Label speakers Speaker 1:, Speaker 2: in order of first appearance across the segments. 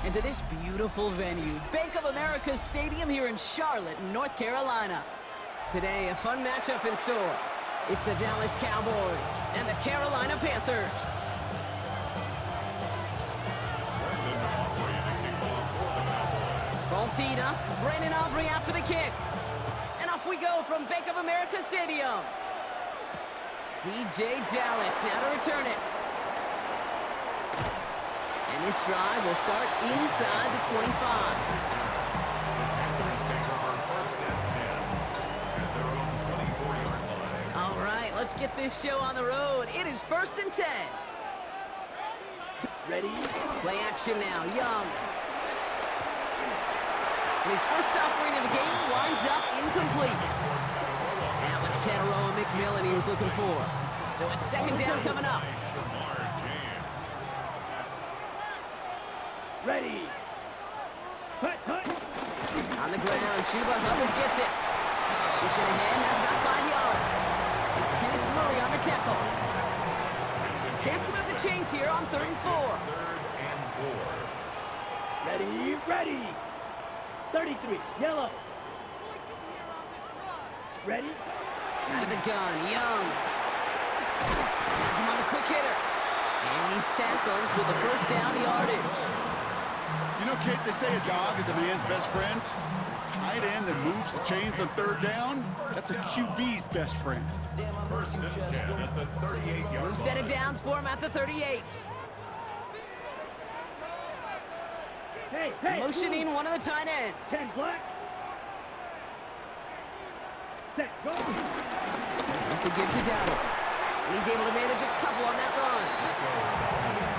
Speaker 1: and to this beautiful venue, Bank of America Stadium here in Charlotte, North Carolina. Today, a fun matchup in store. It's the Dallas Cowboys and the Carolina Panthers. Ball teed up, Brandon Aubrey out for the kick. And off we go from Bank of America Stadium. DJ Dallas now to return it. And this drive will start inside the 25. All right, let's get this show on the road. It is 1st and 10.
Speaker 2: Ready?
Speaker 1: Play action now, Young. And his first offering of the game winds up incomplete. That was Teteroa McMillan he was looking for. So it's 2nd down coming up.
Speaker 2: Ready. Cut.
Speaker 1: On the ground, Chuba Hubbard gets it. Gets it ahead, has about 5 yards. It's Kenneth Murray on the tackle. Camps him at the chains here on 3rd and 4.
Speaker 2: Ready. 33, yellow. Ready?
Speaker 1: Out of the gun, Young. Has him on the quick hitter. And he's tackled with the 1st down yardage.
Speaker 3: You know, Kate, they say a dog is a man's best friend. A tight end that moves the chains on 3rd down, that's a QB's best friend.
Speaker 4: 1st and 10 at the 38-yard
Speaker 1: New set of downs for him at the 38.
Speaker 2: Hey,
Speaker 1: Motioning one of the tight ends.
Speaker 2: 10 black. Set, go.
Speaker 1: Here's the give to Dowdle. And he's able to manage a couple on that run.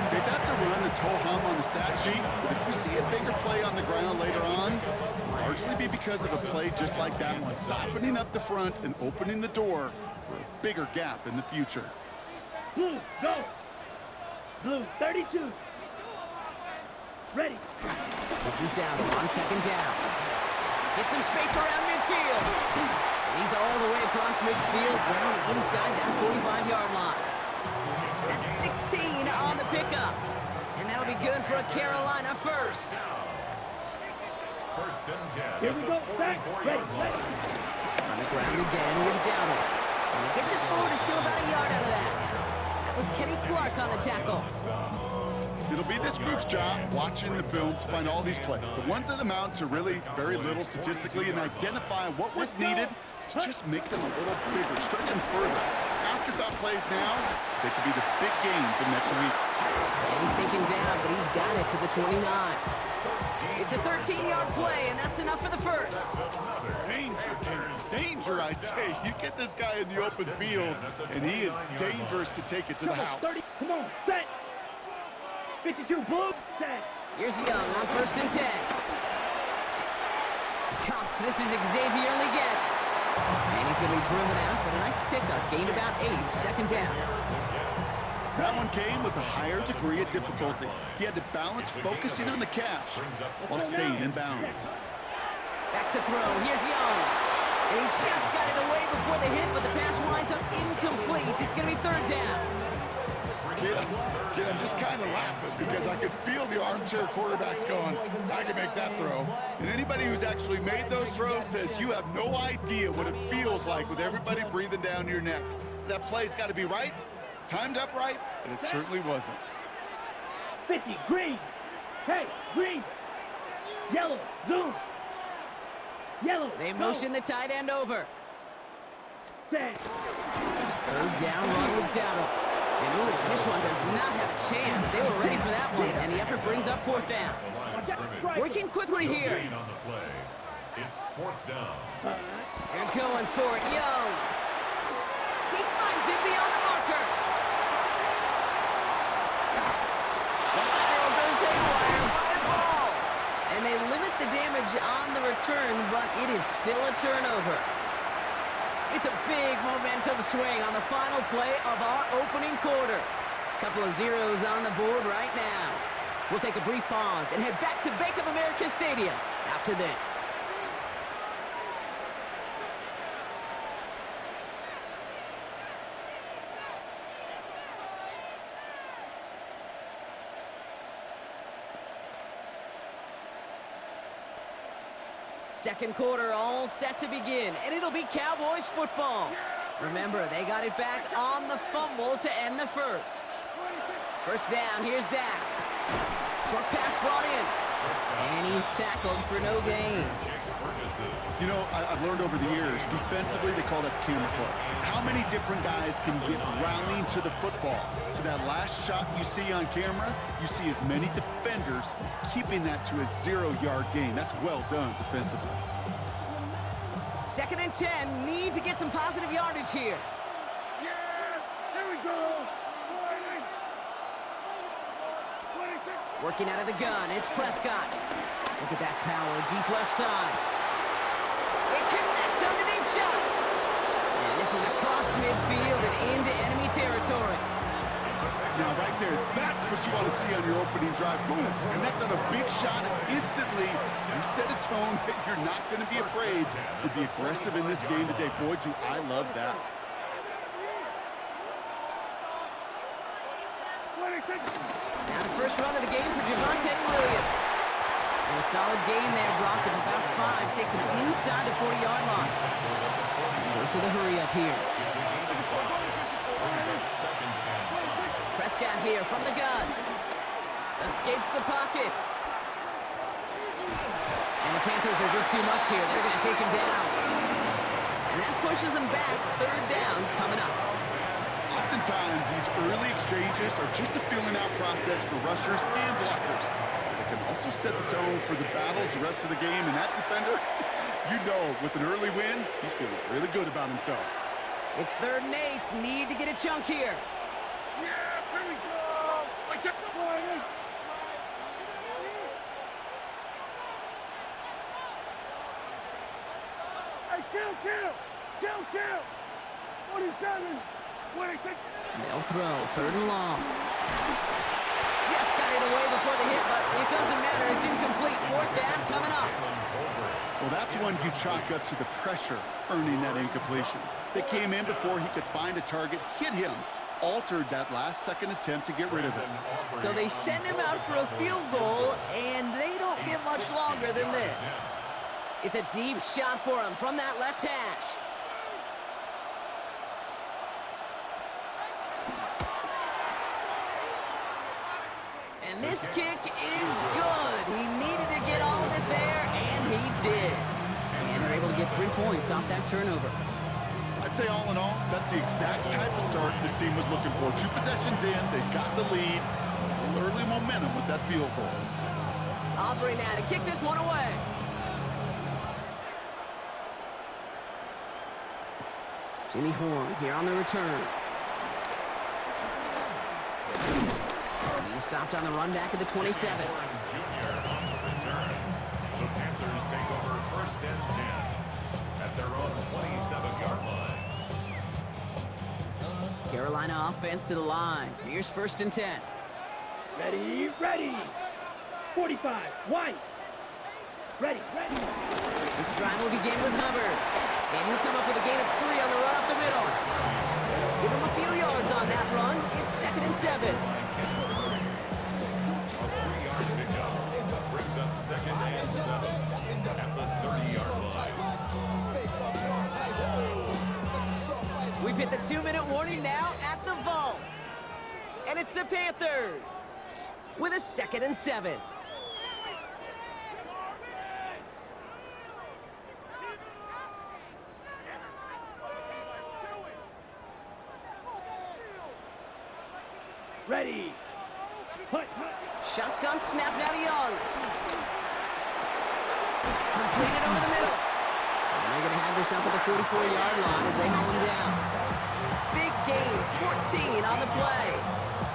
Speaker 3: Okay, that's a run that's ho-hum on the stat sheet, but if you see a bigger play on the ground later on, it'll largely be because of a play just like that one, softening up the front and opening the door for a bigger gap in the future.
Speaker 2: Blue, go. Blue, 32. Ready.
Speaker 1: This is Dowdle on 2nd down. Gets some space around midfield. And he's all the way across midfield down inside that 45-yard line. That's 16 on the pickup. And that'll be good for a Carolina first.
Speaker 4: 1st and 10.
Speaker 2: Here we go. Back. Ready.
Speaker 1: On the ground again with Dowdle. And he gets it forward to still about a yard out of that. That was Kenny Clark on the tackle.
Speaker 3: It'll be this group's job watching the film to find all these plays. The ones that amount to really very little statistically and identify what was needed to just make them a little bigger, stretch them further. Afterthought plays now, they could be the big gains in next week.
Speaker 1: And he's taken down, but he's got it to the 29. It's a 13-yard play, and that's enough for the first.
Speaker 3: Danger, Kings. Danger, I say. You get this guy in the open field, and he is dangerous to take it to the house.
Speaker 2: 30, come on, set. 52, blue, set.
Speaker 1: Here's Young on 1st and 10. Cops, this is Xavier Leggett. And he's going to be driven out, but a nice pickup. Gained about 8, 2nd down.
Speaker 3: That one came with a higher degree of difficulty. He had to balance focusing on the catch while staying in bounds.
Speaker 1: Back to throw. Here's Young. And he just got it away before the hit, but the pass winds up incomplete. It's going to be 3rd down.
Speaker 3: Kid, I'm just kind of laughing because I could feel the armchair quarterbacks going, I can make that throw. And anybody who's actually made those throws says you have no idea what it feels like with everybody breathing down your neck. That play's got to be right, timed up right, and it certainly wasn't.
Speaker 2: 50, green. Hey, green. Yellow, zoom. Yellow,
Speaker 1: They
Speaker 2: go.
Speaker 1: motion the tight end over.
Speaker 2: Set.
Speaker 1: 3rd down run with Dowdle. And ooh, this one does not have a chance. They were ready for that one, and the effort brings up 4th down. Working quickly here.
Speaker 4: On the play. It's 4th down.
Speaker 1: They're going for it. Young. He finds it beyond the marker. The lateral goes haywire. By ball. And they limit the damage on the return, but it is still a turnover. It's a big momentum swing on the final play of our opening quarter. Couple of zeros on the board right now. We'll take a brief pause and head back to Bank of America Stadium after this. second quarter all set to begin, and it'll be Cowboys football. Remember, they got it back on the fumble to end the first. First down, here's Dak. Short pass brought in. And he's tackled for no gain.
Speaker 3: You know, I've learned over the years, defensively, they call that the camera club. How many different guys can get rallying to the football? So that last shot you see on camera, you see as many defenders keeping that to a 0-yard gain. That's well done defensively.
Speaker 1: 2nd and 10, need to get some positive yardage here.
Speaker 2: Yeah, here we go.
Speaker 1: Working out of the gun, it's Prescott. Look at that power, deep left side. It connects on the deep shot. And this is across midfield and into enemy territory.
Speaker 3: Now, right there, that's what you want to see on your opening drive. Boom, connect on a big shot, and instantly you set a tone that you're not going to be afraid to be aggressive in this game today. Boy, do I love that.
Speaker 1: Now the first run of the game for Javonte Williams. And a solid gain there, Brock, of about 5. Takes him inside the 40-yard line. Goes to the hurry up here. Prescott here from the gun. Escapes the pocket. And the Panthers are just too much here. They're going to take him down. And that pushes him back. 3rd down coming up.
Speaker 3: Oftentimes, these early exchanges are just a filling-out process for rushers and blockers. They can also set the tone for the battles the rest of the game, and that defender, you know, with an early win, he's feeling really good about himself.
Speaker 1: It's 3rd and 8. Need to get a chunk here.
Speaker 2: Yeah, here we go. I took the play. Hey, kill. 47.
Speaker 1: They'll throw, 3rd and long. Just got it away before the hit, but it doesn't matter. It's incomplete. 4th down coming up.
Speaker 3: Well, that's one you chalk up to the pressure earning that incompletion. They came in before he could find a target, hit him, altered that last-second attempt to get rid of it.
Speaker 1: So they send him out for a field goal, and they don't get much longer than this. It's a deep shot for him from that left hash. And this kick is good. He needed to get all of it there, and he did. And they're able to get 3 points off that turnover.
Speaker 3: I'd say all in all, that's the exact type of start this team was looking for. 2 possessions in, they got the lead. A little early momentum with that field goal.
Speaker 1: Aubrey now to kick this one away. Jimmy Horn here on the return. He's stopped on the run back at the 27.
Speaker 4: Jr. on the return. The Panthers take over 1st and 10 at their own 27-yard line.
Speaker 1: Carolina offense to the line. Here's 1st and 10.
Speaker 2: Ready. 45. White. Ready.
Speaker 1: This drive will begin with Hubbard. And he'll come up with a gain of 3 on the run up the middle. Give him a few yards on that run. It's 2nd and 7.
Speaker 4: Brings up 2nd and 7 at the 30-yard line.
Speaker 1: We've hit the 2-minute warning now at the vault. And it's the Panthers with a 2nd and 7.
Speaker 2: Ready. Put.
Speaker 1: Shotgun snap now to Young. Completed over the middle. And they're going to have this up at the 44-yard line as they haul him down. Big gain, 14 on the play.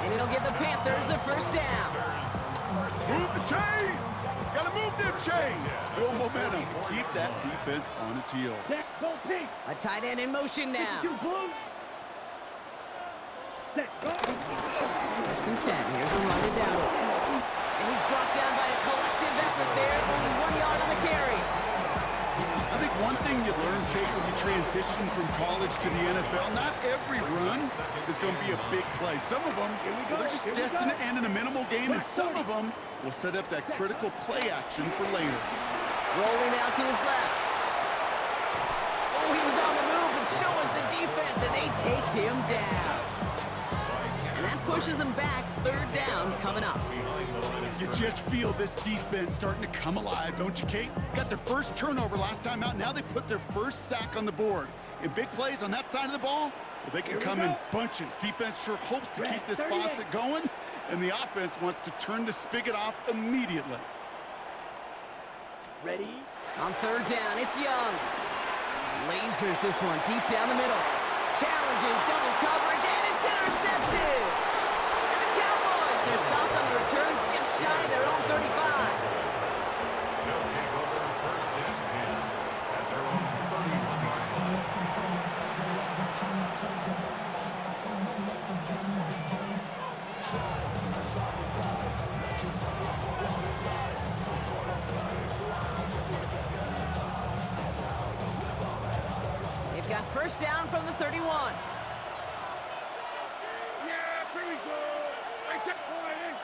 Speaker 1: And it'll give the Panthers a 1st down.
Speaker 3: Move the chains! Gotta move them chains! Build momentum. Keep that defense on its heels.
Speaker 2: Go pink.
Speaker 1: A tight end in motion now.
Speaker 2: 52 blue. Let's go.
Speaker 1: 1st and 10. Here's a run to Dowdle. And he's brought down by a collective effort there. Only 1 yard on the carry.
Speaker 3: I think one thing you learn, Kate, when you transition from college to the NFL, not every run is going to be a big play. Some of them, they're just destined to end in a minimal game, and some of them will set up that critical play action for later.
Speaker 1: Rolling out to his left. Oh, he was on the move, but so was the defense, and they take him down. And that pushes him back. Third down coming up.
Speaker 3: You just feel this defense starting to come alive, don't you, Kate? Got their first turnover last time out. Now they put their first sack on the board. In big plays on that side of the ball, well, they can come in bunches. Defense sure hopes to keep this faucet going, and the offense wants to turn the spigot off immediately.
Speaker 2: Ready?
Speaker 1: On third down, it's Young. Lasers this one deep down the middle. Challenges double coverage, and it's intercepted. And the Cowboys are stopped on the return just shy of their own 35.
Speaker 4: They'll take over first and 10 at their own 31-yard line.
Speaker 1: They've got first down from the 31.
Speaker 2: Yeah, pretty good. I took point.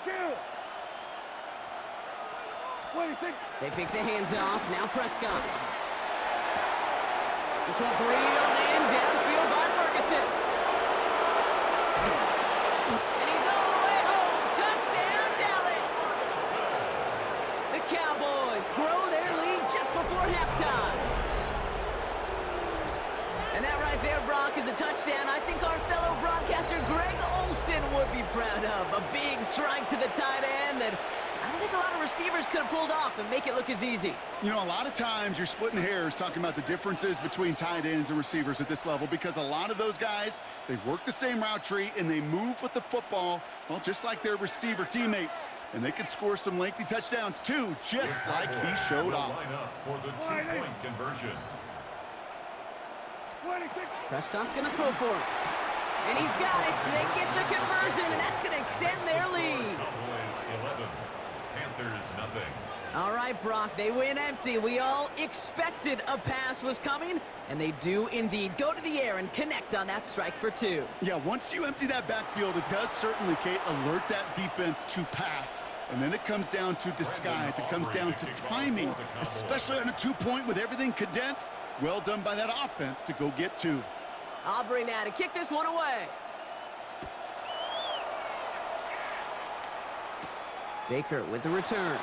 Speaker 2: Kill. What do you think?
Speaker 1: They pick the hands off. Now Prescott. This one's reeled in downfield by Ferguson. And he's all the way home. Touchdown, Dallas. The Cowboys grow their lead just before halftime. And that right there, Brock, is a touchdown I think our fellow broadcaster Greg Olsen would be proud of. A big strike to the tight end that I don't think a lot of receivers could have pulled off and make it look as easy.
Speaker 3: You know, a lot of times you're splitting hairs talking about the differences between tight ends and receivers at this level because a lot of those guys, they work the same route tree and they move with the football, well, just like their receiver teammates. And they can score some lengthy touchdowns too, just like he showed off.
Speaker 4: Line up for the two-point conversion.
Speaker 1: Prescott's going to throw for it. And he's got it. They get the conversion, and that's going to extend their lead.
Speaker 4: Cowboys 11, Panthers nothing.
Speaker 1: All right, Brock, they win empty. We all expected a pass was coming, and they do indeed go to the air and connect on that strike for two.
Speaker 3: Yeah, once you empty that backfield, it does certainly, Kate, alert that defense to pass. And then it comes down to disguise. It comes down to timing, especially on a two-point with everything condensed. Well done by that offense to go get two.
Speaker 1: Aubrey now to kick this one away. Baker with the return.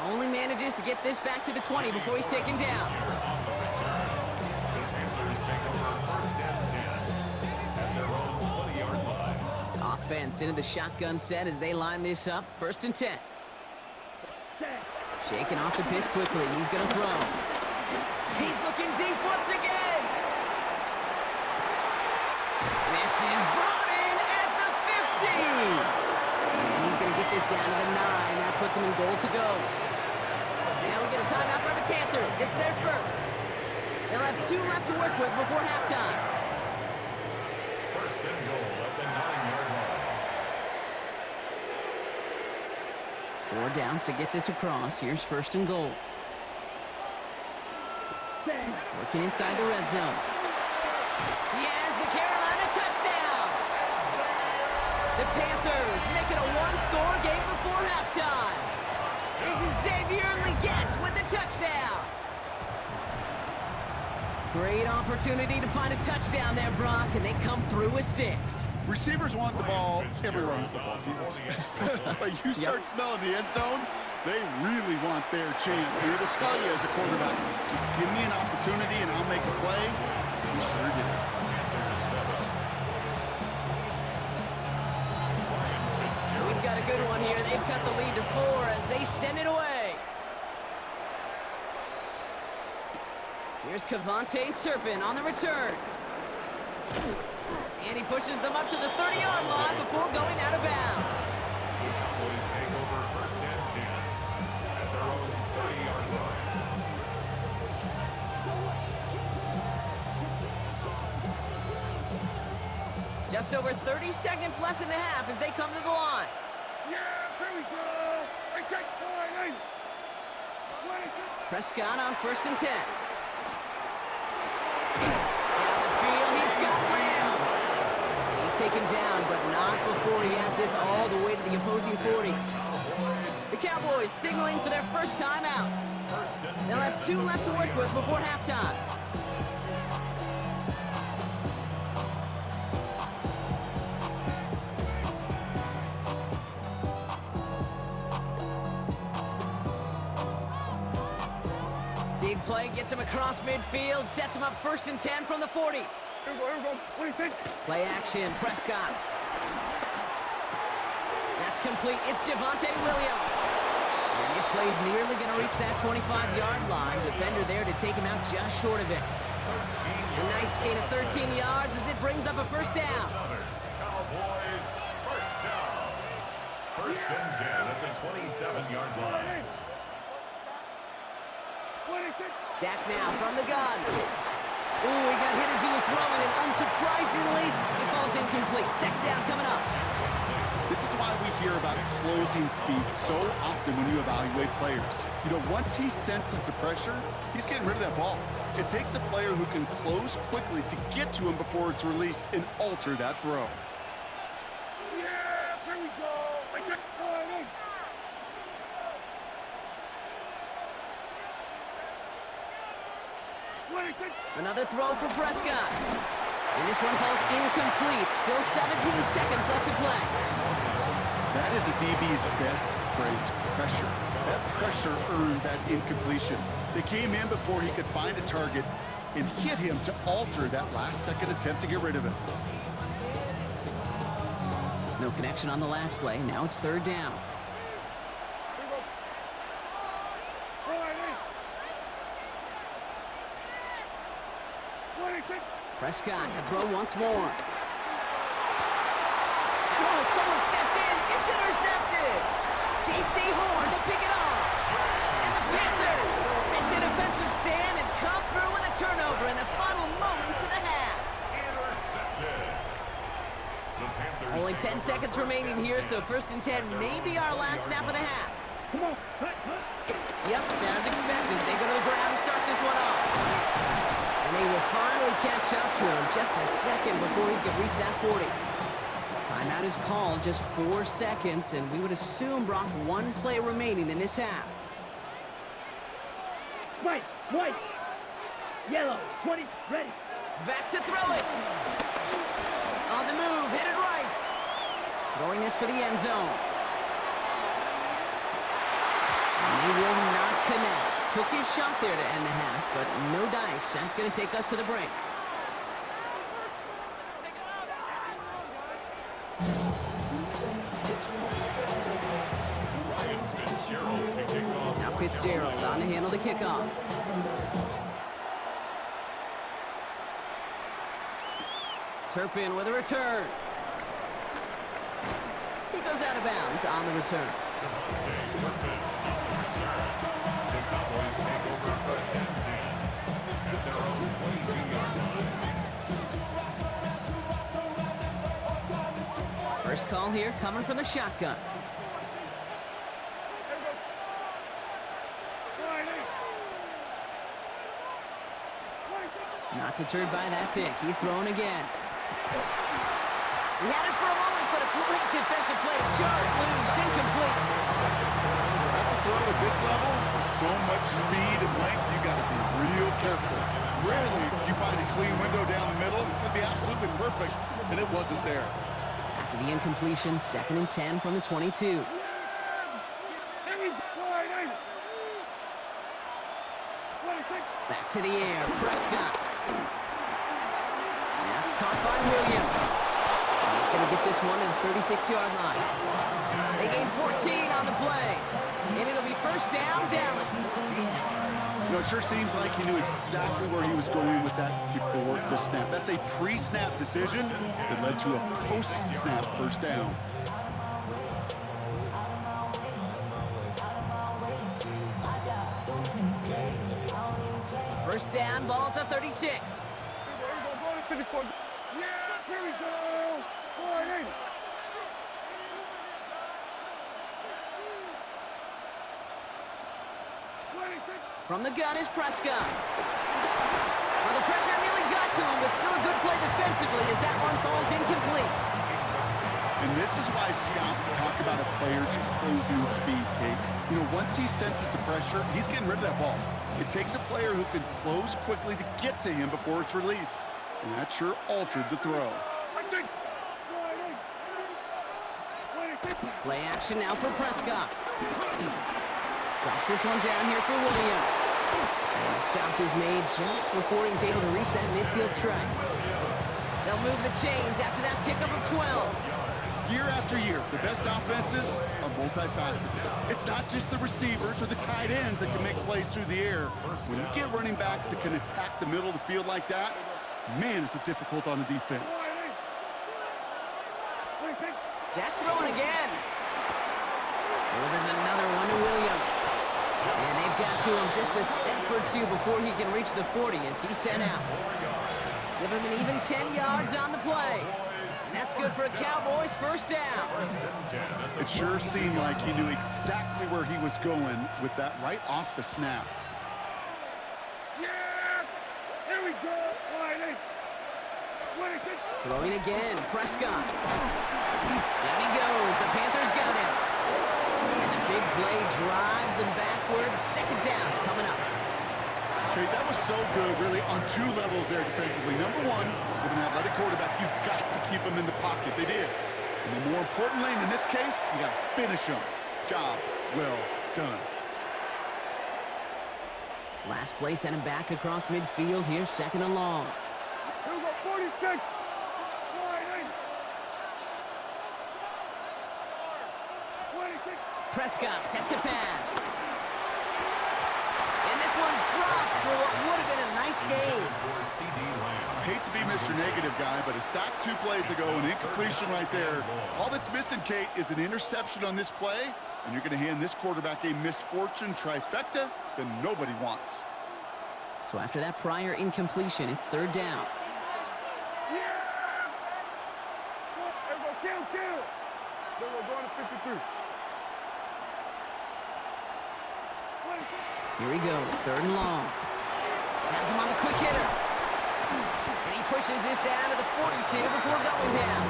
Speaker 1: Only manages to get this back to the 20 before he's taken down. Offense into the shotgun set as they line this up. First and 10. Shaking off the pick quickly. He's going to throw. He's looking deep once again. This is brought in at the 15. And he's going to get this down to the 9. That puts him in goal to go. Now we get a timeout by the Panthers. It's their first. They'll have 2 left to work with before halftime.
Speaker 4: First and goal at the 9-yard line.
Speaker 1: 4 downs to get this across. Here's first and goal. Working inside the red zone. He has the Carolina touchdown. The Panthers make it a 1-score game before halftime. Xavier Legette with the touchdown. Great opportunity to find a touchdown there, Brock, and they come through with 6.
Speaker 3: Receivers want the ball everywhere on the football field. But you start smelling the end zone, they really want their chance. And they will tell you as a quarterback, just give me an opportunity and I'll make a play. He sure did.
Speaker 1: We've got a good one here. They've cut the lead to 4 as they send it away. Here's Kevontae Turpin on the return. And he pushes them up to the 30-yard line before going out of bounds.
Speaker 4: The Cowboys take over first and 10 at their own 30-yard line.
Speaker 1: Just over 30 seconds left in the half as they come to the line.
Speaker 2: Yeah, here we go. I take point.
Speaker 1: Prescott on first and 10. Down the field, he's got Lamb. And he's taken down, but not before he has this all the way to the opposing 40. The Cowboys signaling for their first time out. They'll have 2 left to work with before halftime. Big play gets him across midfield, sets him up 1st and 10 from the 40.
Speaker 2: Here we go. What do you think?
Speaker 1: Play action, Prescott. That's complete. It's Javonte Williams. And this play's nearly going to reach that 25-yard line. Defender there to take him out just short of it. A nice gain of 13 yards as it brings up a first down.
Speaker 4: Cowboys first down. 1st and 10 at the 27-yard line.
Speaker 1: Dak now from the gun. Ooh, he got hit as he was throwing, and unsurprisingly, it falls incomplete. 2nd down coming up.
Speaker 3: This is why we hear about closing speed so often when you evaluate players. You know, once he senses the pressure, he's getting rid of that ball. It takes a player who can close quickly to get to him before it's released and alter that throw.
Speaker 2: Yeah, here we go.
Speaker 1: Another throw for Prescott. And this one falls incomplete. Still 17 seconds left to play.
Speaker 3: That is a DB's best phrase, pressure. That pressure earned that incompletion. They came in before he could find a target and hit him to alter that last-second attempt to get rid of it.
Speaker 1: No connection on the last play. Now it's 3rd down. Prescott to throw once more. And oh, someone stepped in. It's intercepted. J.C. Horn to pick it off. And the Panthers make the defensive stand and come through with a turnover in the final moments of the half.
Speaker 4: Intercepted. The Panthers
Speaker 1: Only 10 seconds remaining here, so 1st and 10 may be our last snap of the half.
Speaker 2: Come on.
Speaker 1: Yep, as expected. They go to the ground and start this one off. And they will finally catch up to him just a second before he could reach that 40. Timeout is called, just 4 seconds, and we would assume, Brock, 1 play remaining in this half.
Speaker 2: White. Yellow. 20's ready.
Speaker 1: Back to throw it. On the move, headed right. Throwing this for the end zone. And they will not connect. Took his shot there to end the half, but no dice. That's going to take us to the break. Now Fitzgerald on to handle the kickoff. Turpin with a return. He goes out of bounds on the return.
Speaker 4: The Cowboys take over 1st and 10 at their own 22-yard line.
Speaker 1: First call here coming from the shotgun. Not deterred by that pick. He's throwing again. He had it for a moment, but a great defensive play to jar it loose. Incomplete.
Speaker 3: That's a throw at this level. With so much speed and length, you got to be real careful. Rarely do you find a clean window down the middle. It could be absolutely perfect, and it wasn't there.
Speaker 1: After the incompletion, 2nd and 10 from the 22. Back to the air, Prescott. That's caught by Williams. And he's going to get this one to the 36-yard line. They gain 14 on the play. And it'll be 1st down, Dallas.
Speaker 3: You know, it sure seems like he knew exactly where he was going with that before the snap. That's a pre-snap decision that led to a post-snap 1st down.
Speaker 1: First down, ball at the 36.
Speaker 2: Yeah, here we go.
Speaker 1: From the gun is Prescott. Well, the pressure nearly got to him, but still a good play defensively as that one falls incomplete.
Speaker 3: And this is why scouts talk about a player's closing speed, Kate. You know, once he senses the pressure, he's getting rid of that ball. It takes a player who can close quickly to get to him before it's released. And that sure altered the throw.
Speaker 1: Play action now for Prescott. Drops this one down here for Williams. And the stop is made just before he's able to reach that midfield strike. They'll move the chains after that pickup of 12.
Speaker 3: Year after year, the best offenses are multifaceted. It's not just the receivers or the tight ends that can make plays through the air. When you get running backs that can attack the middle of the field like that, man, is it difficult on the defense.
Speaker 1: Dak throwing again. Delivers another one to Williams. And they've got to him just a step or two before he can reach the 40 as he's sent out. Give him an even 10 yards on the play. And that's good for a Cowboys first down.
Speaker 3: It sure seemed like he knew exactly where he was going with that right off the snap.
Speaker 2: Yeah! Here we go!
Speaker 1: Throwing again, Prescott. Down he goes. The Panthers got him. And the big play drives them backwards. Second down coming up.
Speaker 3: Okay, that was so good, really, on two levels there defensively. Number one, with an athletic quarterback, you've got to keep him in the pocket. They did. And then more importantly, in this case, you got to finish him. Job well done.
Speaker 1: Last play sent him back across midfield here, second and long.
Speaker 2: Here we go, 46!
Speaker 1: Prescott set to pass. And this one's dropped for what would have been a nice game.
Speaker 3: I hate to be Mr. Negative guy, but a sack 2 plays ago, an incompletion right there. All that's missing, Kate, is an interception on this play, and you're going to hand this quarterback a misfortune trifecta that nobody wants.
Speaker 1: So after that prior incompletion, it's third down.
Speaker 2: Kill! Then we're going to 53.
Speaker 1: Here he goes, third and long. Has him on the quick hitter. And he pushes this down to the 42 before going down.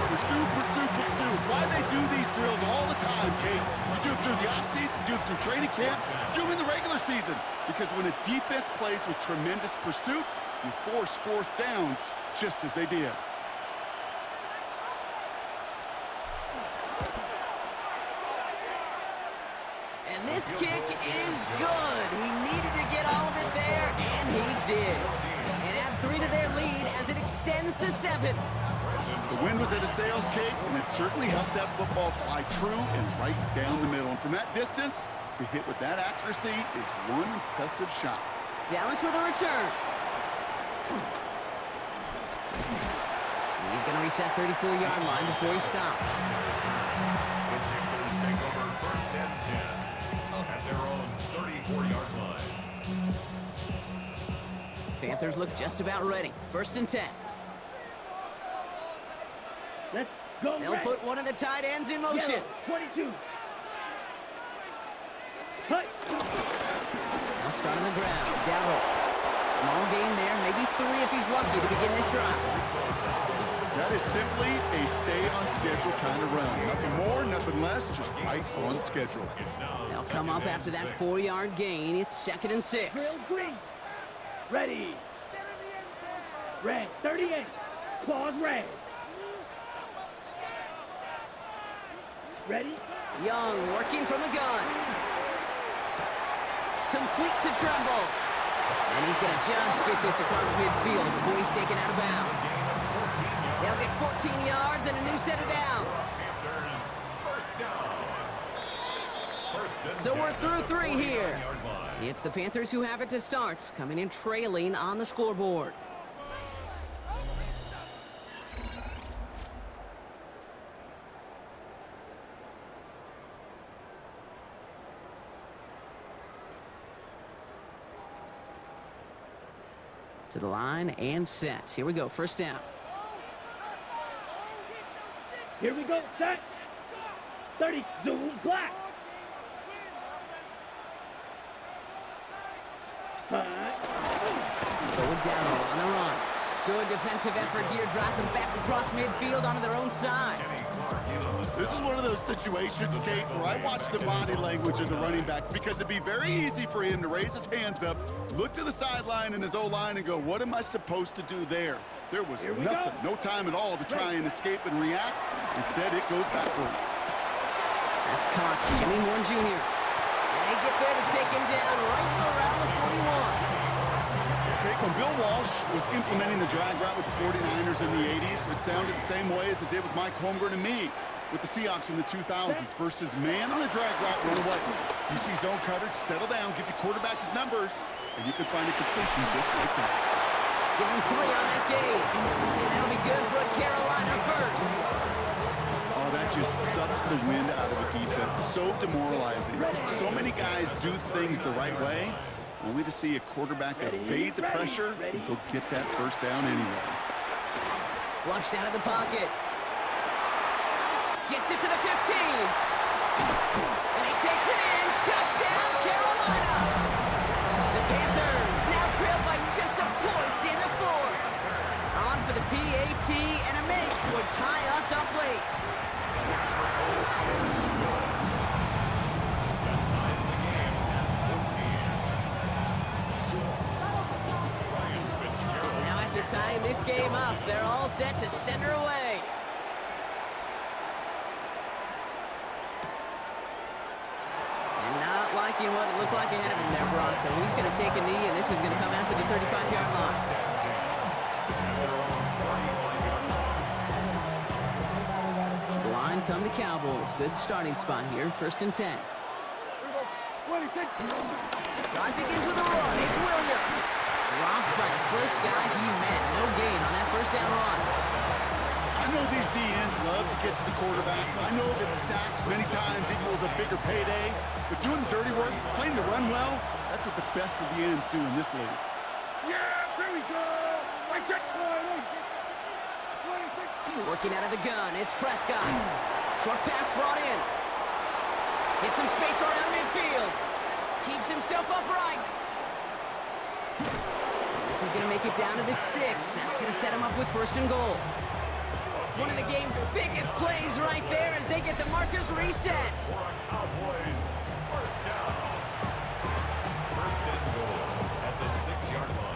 Speaker 3: Pursue. It's why they do these drills all the time, Kate. You do it through the offseason, do it through training camp, do them in the regular season. Because when a defense plays with tremendous pursuit, you force fourth downs just as they did.
Speaker 1: And this kick is good. He needed to get all of it there, and he did. And add 3 to their lead as it extends to 7.
Speaker 3: The wind was at a sails, Kate, and it certainly helped that football fly true and right down the middle. And from that distance, to hit with that accuracy is one impressive shot.
Speaker 1: Dallas with a return. He's going to reach that 34-yard line before he stops.
Speaker 4: Panthers take over first and 10 at their own 34-yard line.
Speaker 1: Panthers look just about ready. First and 10.
Speaker 2: Let's go,
Speaker 1: They'll put one of the tight ends in motion.
Speaker 2: 22. Hey.
Speaker 1: Now start on the ground. Darrell. Small gain there, maybe 3 if he's lucky to begin this drive.
Speaker 3: That is simply a stay-on-schedule kind of run. Nothing more, nothing less, just right on schedule.
Speaker 1: They'll come up after that 4-yard gain. It's second and 6.
Speaker 2: Drill green. Ready. Red, 38. Claws red. Ready?
Speaker 1: Young working from the gun. Complete to Tremble. And he's going to just get this across midfield before he's taken out of bounds. They'll get 14 yards and a new set of downs. So we're through 3 here. It's the Panthers who have it to start, coming in trailing on the scoreboard. To the line and set. Here we go, first down.
Speaker 2: Here we go, set. 30, zoom, black. 5.
Speaker 1: Going Odell on the run. Good defensive effort here. Drives them back across midfield onto their own side.
Speaker 3: This is one of those situations, Kate, where I watch the body language of the running back because it'd be very easy for him to raise his hands up, look to the sideline in his O-line and go, what am I supposed to do there? There was nothing, no time at all to try and escape and react. Instead, it goes backwards.
Speaker 1: That's Cox, Jimmy Horn Jr. And they get there to take him down right around the 41.
Speaker 3: Okay, when Bill Walsh was implementing the drag route with the 49ers in the 80s, it sounded the same way as it did with Mike Holmgren and me with the Seahawks in the 2000s versus man on a drag route, run away. You see zone coverage, settle down, give your quarterback his numbers, and you can find a completion just like that.
Speaker 1: Give him 3 on that game, and that'll be good for a Carolina first.
Speaker 3: Oh, that just sucks the wind out of the defense. So demoralizing. So many guys do things the right way, only to see a quarterback evade the pressure and go get that first down anyway.
Speaker 1: Flushed out of the pocket. Gets it to the 15. And he takes it in. Touchdown, Carolina. The Panthers now trail by just a point in the 4th. On for the PAT, and a make would tie us up late. Now after tying this game up, they're all set to send her away. And not liking what it looked like ahead of him there, Brock. So he's going to take a knee, and this is going to come out to the 35-yard line. The line come the Cowboys. Good starting spot here, 1st and 10. Drive begins with a run. It's Williams. Dropped by the first guy he met. No gain on that first down run.
Speaker 3: I know these DNs love to get to the quarterback. I know that sacks many times equals a bigger payday, but doing the dirty work, playing to run well, that's what the best of the ends do in this league.
Speaker 2: Yeah, there we go. Right there.
Speaker 1: Working out of the gun, it's Prescott. Short pass brought in. Hits some space around midfield. Keeps himself upright. This is going to make it down to the 6. That's going to set him up with 1st and goal. One of the game's biggest plays right there as they get the markers reset.
Speaker 4: Cowboys, first down. 1st and goal at the 6-yard line.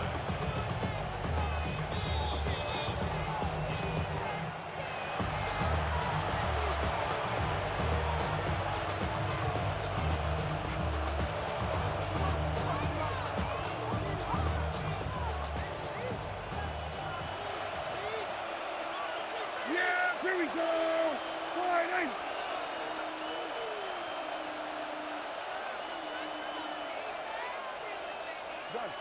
Speaker 2: Yeah, here we go. Wide in. Done.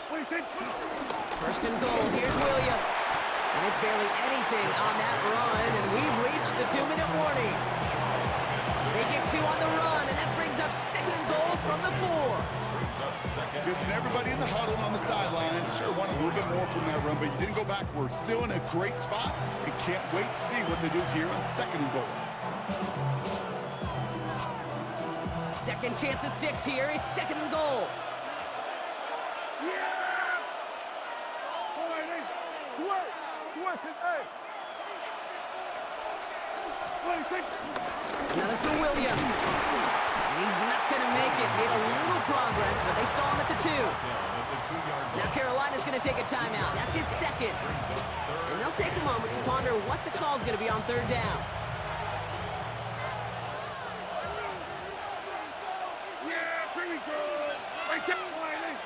Speaker 2: What do you think?
Speaker 1: 1st and goal, here's Williams. And it's barely anything on that run, and we've reached the 2-minute warning. They get 2 on the run, and that brings up 2nd and goal from the 4.
Speaker 3: Listen, everybody in the huddle on the sidelines sure want a little bit more from that run, but you didn't go backwards. Still in a great spot, and can't wait to see what they do here on 2nd and goal.
Speaker 1: Second chance at 6 here. It's 2nd and goal.
Speaker 2: Yeah. Wide in. Switch it. Hey. What do you think?
Speaker 1: Another for Williams. And he's not going to make it. Made a little progress, but they stall him at the 2. Now Carolina's going to take a timeout. That's its 2nd. And they'll take a moment to ponder what the call's going to be on 3rd down.
Speaker 2: Yeah, here we go. Right there. Wide in.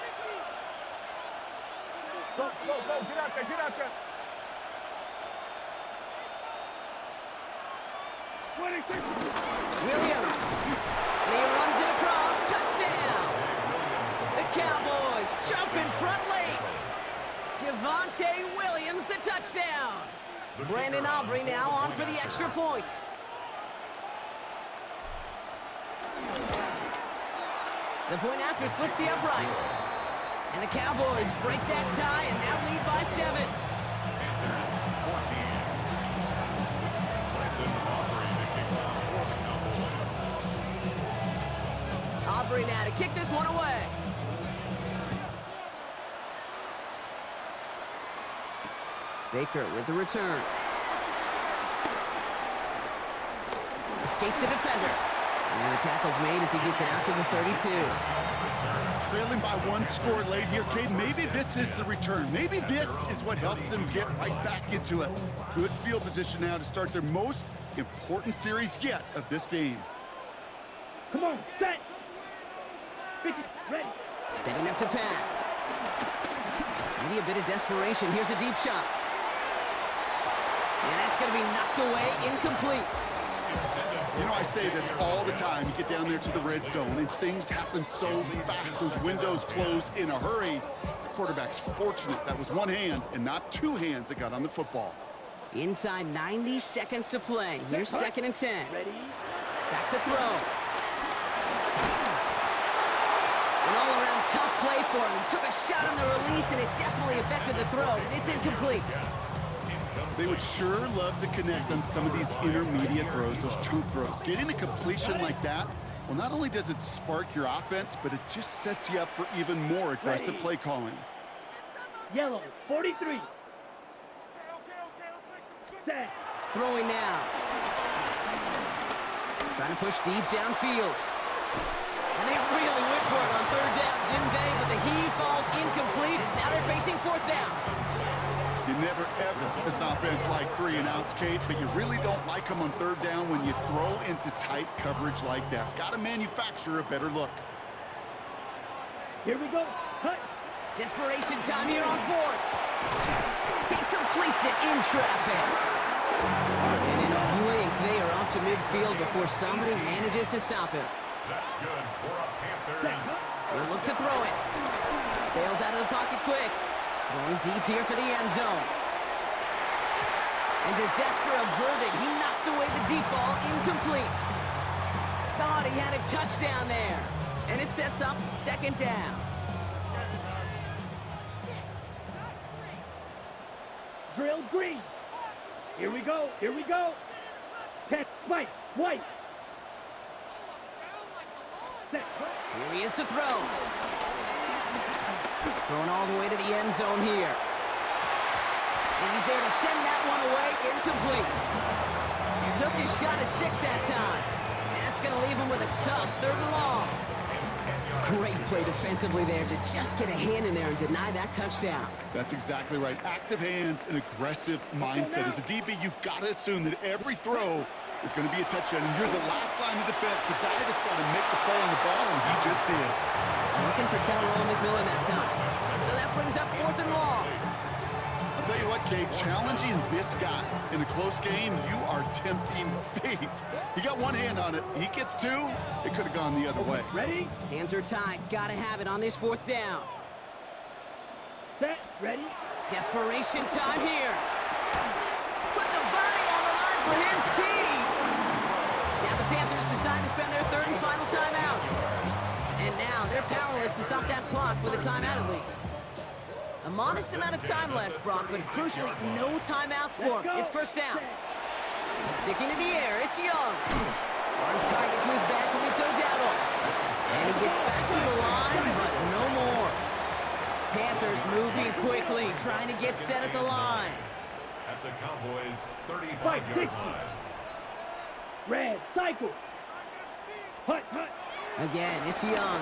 Speaker 2: Go. Get out there. What do you think?
Speaker 1: Williams. And he runs it across. Touchdown. The Cowboys jump in front late. Javonte Williams, the touchdown. Brandon Aubrey now on for the extra point. The point after splits the uprights. And the Cowboys break that tie and now lead by 7.
Speaker 4: Panthers 14. Brandon Aubrey, the kickoff for the Cowboys.
Speaker 1: recovery now to kick this one away. Baker with the return. Escapes the defender. And the tackle's made as he gets it out to the 32.
Speaker 3: Trailing by one score late here, Cade. Maybe this is the return. Maybe this is what helps them get right back into it. Good field position now to start their most important series yet of this game.
Speaker 2: Come on, set. 50, ready.
Speaker 1: Setting up to pass. Maybe a bit of desperation. Here's a deep shot. And that's going to be knocked away, incomplete.
Speaker 3: You know, I say this all the time. You get down there to the red zone, and things happen so fast. Those windows close in a hurry. The quarterback's fortunate that was one hand and not two hands that got on the football.
Speaker 1: Inside 90 seconds to play. Here's 2nd and 10.
Speaker 2: Ready.
Speaker 1: Back to throw. An all-around tough play for him. He took a shot on the release, and it definitely affected the throw. It's incomplete.
Speaker 3: They would sure love to connect on some of these intermediate throws, those chunk throws. Getting a completion like that, well, not only does it spark your offense, but it just sets you up for even more aggressive play calling.
Speaker 2: Yellow, 43. Set.
Speaker 1: Throwing now. Trying to push deep downfield. And they really went for it on 3rd down, didn't they? But the heave falls incomplete. Now they're facing 4th down.
Speaker 3: You never, ever, as an offense, like 3 and outs, Kate, but you really don't like them on 3rd down when you throw into tight coverage like that. Got to manufacture a better look.
Speaker 2: Here we go. Cut.
Speaker 1: Desperation time here on 4th. He completes it in traffic. And in a blink, they are off to midfield before somebody manages to stop him.
Speaker 4: That's good for a Panthers.
Speaker 1: He'll look to throw it. Bails out of the pocket quick. Going deep here for the end zone. And disaster averted. He knocks away the deep ball, incomplete. Thought he had a touchdown there. And it sets up 2nd down.
Speaker 2: Drill green. Here we go. Here we go. 10, Mike, white. Set.
Speaker 1: Here he is to throw. Throwing all the way to the end zone here. And he's there to send that one away, incomplete. He took his shot at 6 that time. And that's going to leave him with a tough 3rd and long. Great play defensively there to just get a hand in there and deny that touchdown.
Speaker 3: That's exactly right. Active hands and aggressive mindset. As a DB, you've got to assume that every throw is going to be a touchdown. And you're the last line of defense, the guy that's got to make the play on the ball, and he just did.
Speaker 1: Looking for Tyrone McMillan that time. So that brings up 4th and long.
Speaker 3: I'll tell you what, Kate, challenging this guy in a close game, you are tempting fate. He got one hand on it. He gets 2. It could have gone the other way.
Speaker 2: Ready.
Speaker 1: Hands are tied. Gotta have it on this 4th down.
Speaker 2: Set. Ready.
Speaker 1: Desperation time here. Put the body on the line for his team. Now the Panthers decide to spend their 3rd and final timeout. And now they're powerless to stop that clock with a timeout at least. A modest amount of time left, Brock, but crucially no timeouts for him. It's 1st down. Sticking to the air, it's Young. On target to his back when we go down. And he gets back to the line, but no more. Panthers moving quickly, trying to get set at the line.
Speaker 4: At the Cowboys'
Speaker 2: 5,
Speaker 4: 35-yard
Speaker 2: 60.
Speaker 4: line.
Speaker 2: Red, cycle. Hut, hut.
Speaker 1: Again, it's Young.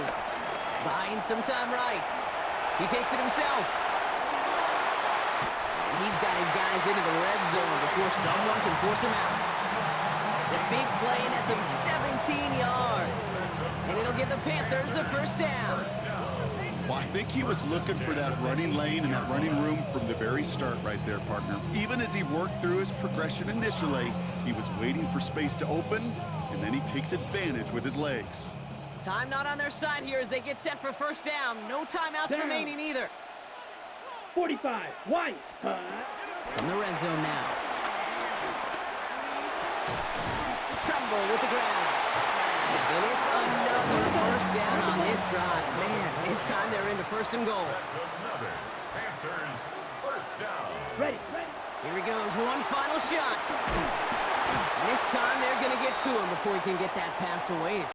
Speaker 1: Buying some time right. He takes it himself. And he's got his guys into the red zone before someone can force him out. The big play, and that's him 17 yards. And it'll give the Panthers a 1st down.
Speaker 3: Well, I think he was looking for that running lane and that running room from the very start right there, partner. Even as he worked through his progression initially, he was waiting for space to open, and then he takes advantage with his legs.
Speaker 1: Time not on their side here as they get set for 1st down. No timeouts
Speaker 2: Down.
Speaker 1: remaining either.
Speaker 2: 45, white.
Speaker 1: From the red zone now. Trumble with the ground. And it's another 1st down on this drive. Man, this time they're into 1st and goal.
Speaker 4: That's another Panthers 1st down.
Speaker 2: Ready, ready.
Speaker 1: Here he goes, one final shot. And this time they're going to get to him before he can get that pass away.